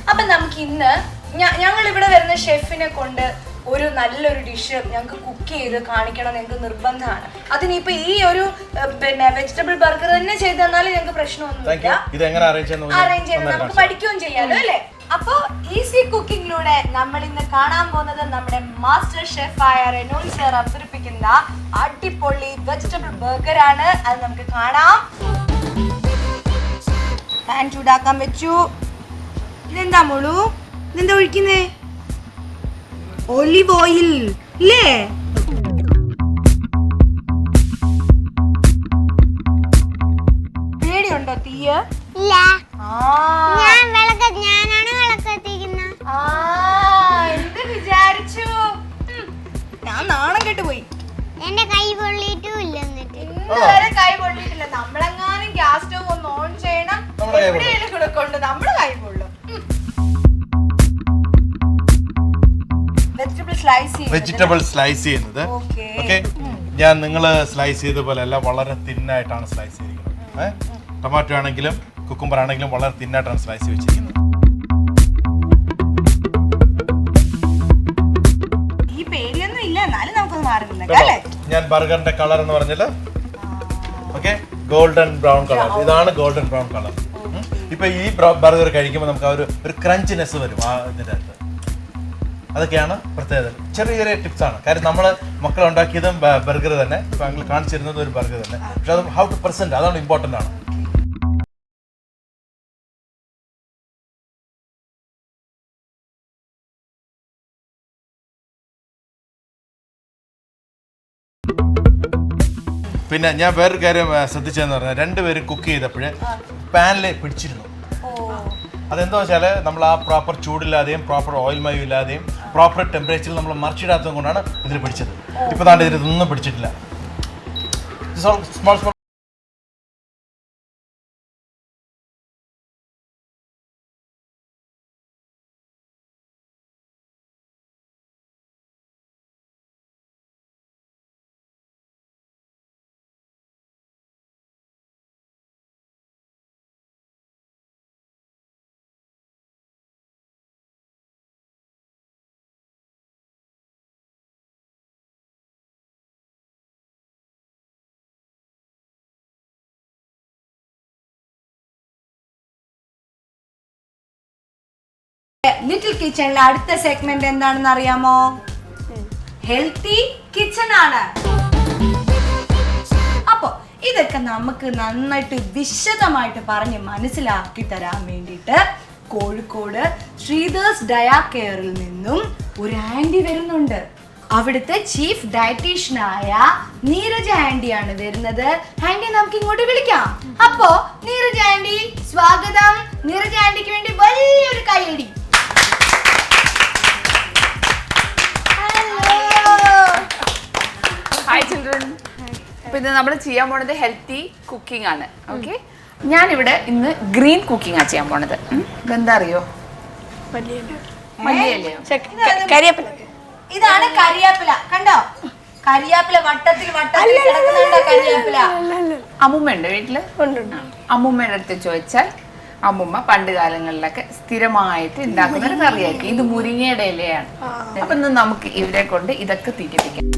അപ്പൊ നമുക്ക് ഇന്ന് ഞങ്ങൾ ഇവിടെ വരുന്ന ഷെഫിനെ കൊണ്ട് ഒരു നല്ലൊരു ഡിഷ് ഞങ്ങൾക്ക് കുക്ക് ചെയ്ത് കാണിക്കണം ഞങ്ങൾക്ക് നിർബന്ധമാണ്. അതിനിപ്പോ ഈ ഒരു പിന്നെ വെജിറ്റബിൾ ബർഗർ തന്നെ ചെയ്ത് തന്നാലും ഞങ്ങൾക്ക് പ്രശ്നമൊന്നുമില്ല. അറേഞ്ച് ചെയ്ത് നമുക്ക് പഠിക്കുകയും ചെയ്യാലോ അല്ലേ? അപ്പൊ ഈസി കുക്കിങ്ങിലൂടെ നമ്മൾ ഇന്ന് കാണാൻ പോകുന്നത് നമ്മുടെ മാസ്റ്റർ ഷെഫായ റെനോൾ സർ അവതരിപ്പിക്കുന്ന അടിപൊളി വെജിറ്റബിൾ ബർഗർ ആണ്. അത് നമുക്ക് കാണാം. പാൻ ചൂടാക്കാൻ വെച്ചു. ഇതെന്താ മോളു? ഇതെന്താ ഒഴിക്കുന്നേ? ഒലിവ് ഓയിൽ ഇല്ലേ? പേടിയുണ്ടോ തീയ? എന്ത് വിചാരിച്ചു? ഞാൻ നാണം കെട്ടുപോയി. എന്റെ കൈ പൊള്ളിയിട്ടില്ല. ഇന്നുവരെ കൈ പൊള്ളിയിട്ടില്ല. നമ്മളെങ്ങാനും ഗ്യാസ് സ്റ്റവ് ഒന്ന് ഓൺ ചെയ്യണം, എവിടെയെങ്കിലും കൂടെ കൊണ്ട് നമ്മള് കൈ പൊള്ളും. വെജിറ്റബിൾ സ്ലൈസ് ചെയ്യുന്നത് ഓക്കെ. ഞാൻ നിങ്ങൾ സ്ലൈസ് ചെയ്ത പോലെ അല്ല, വളരെ തിന്നായിട്ടാണ് സ്ലൈസ് ചെയ്തിരിക്കുന്നത്. ടൊമാറ്റോ ആണെങ്കിലും കുക്കുംബർ ആണെങ്കിലും വളരെ തിന്നായിട്ടാണ് സ്ലൈസ് വെച്ചിരിക്കുന്നത്. ഈ പേടിയൊന്നും ഇല്ല, എന്നാലും നമുക്കൊന്ന് മാറുന്നില്ല. ഞാൻ ബർഗറിന്റെ കളർ എന്ന് പറഞ്ഞാൽ ഓക്കെ ഗോൾഡൻ ബ്രൗൺ കളർ. ഇതാണ് ഗോൾഡൻ ബ്രൗൺ കളർ. ഇപ്പൊ ഈ ബർഗർ കഴിക്കുമ്പോൾ നമുക്ക് ഒരു ക്രഞ്ചിനെസ് വരും ആ ഇതിന്റെ അകത്ത്. അതൊക്കെയാണ് പ്രത്യേകത. ചെറിയ ചെറിയ ടിപ്സ് ആണ്. കാര്യം നമ്മൾ മക്കൾ ഉണ്ടാക്കിയതും ബർഗർ തന്നെ, ഇപ്പൊ ഞങ്ങൾ കാണിച്ചിരുന്നത് ഒരു ബർഗർ തന്നെ. പക്ഷെ അത് ഹൗ ടു പ്രസന്റ്, അതാണ് ഇമ്പോർട്ടന്റ് ആണ്. പിന്നെ ഞാൻ വേറൊരു കാര്യം ശ്രദ്ധിച്ചതെന്ന് പറഞ്ഞാൽ രണ്ടുപേരും കുക്ക് ചെയ്തപ്പോഴേ പാനിൽ പിടിച്ചിരുന്നു. അതെന്താ വെച്ചാൽ നമ്മൾ ആ പ്രോപ്പർ ചൂടില്ലാതെയും പ്രോപ്പർ ഓയിൽ മയം ഇല്ലാതെയും പ്രോപ്പർ ടെമ്പറേച്ചറിൽ നമ്മൾ മറിച്ചിടാത്തത് കൊണ്ടാണ് ഇതിൽ പിടിച്ചത്. ഇപ്പൊ താണ്ട് ഇതിലൊന്നും പിടിച്ചിട്ടില്ല. സ്മോൾ സ്മോൾ ലിറ്റിൽ കിച്ചണിലെ അടുത്ത സെഗ്മെന്റ് എന്താണെന്ന് അറിയാമോ? ഹെൽത്തി കിച്ചൺ ആണ്. അപ്പൊ ഇതൊക്കെ നമുക്ക് നന്നായിട്ട് വിശദമായിട്ട് പറഞ്ഞ് മനസ്സിലാക്കി തരാൻ വേണ്ടിയിട്ട് കോഴിക്കോട് ശ്രീധേഴ്സ് ഡയാ കെയറിൽ നിന്നും ഒരു ആന്റി വരുന്നുണ്ട്. അവിടുത്തെ ചീഫ് ഡയറ്റീഷ്യനായ നീരജ ആന്റിയാണ് വരുന്നത്. ആന്റി നമുക്ക് ഇങ്ങോട്ട് വിളിക്കാം. അപ്പോ നീരജ ആന്റി സ്വാഗതം. നീരജ ആന്റിക്ക് വേണ്ടി വലിയൊരു കൈയടി. Hi children. അപ്പോൾ ഇത് നമ്മൾ ചെയ്യാൻ പോണത് ഹെൽത്തി കുക്കിംഗ് ആണ്. ഓക്കെ, ഞാനിവിടെ ഇന്ന് ഗ്രീൻ കുക്കിംഗ് ആണ് ചെയ്യാൻ പോണത്. ഇതെന്താ അറിയോ? കരിവേപ്പില. ഇതാണ് കരിവേപ്പില. കണ്ടോ? കരിവേപ്പില വട്ടത്തിൽ കിടക്കുന്നുണ്ടോ? കരിവേപ്പില അമ്മുമ്മ ഉണ്ട് വീട്ടില്. അമ്മുമ്മയുടെ അടുത്ത് ചോദിച്ചാൽ അമ്മുമ്മ പണ്ട് കാലങ്ങളിലൊക്കെ സ്ഥിരമായിട്ട് ഉണ്ടാക്കുന്ന ഒരു കറിയായിരിക്കും. ഇത് മുരിങ്ങയുടെ ഇലയാണ്. അപ്പൊ ഇന്ന് നമുക്ക് ഇവരെ കൊണ്ട് ഇതൊക്കെ തീറ്റിപ്പിക്കാം.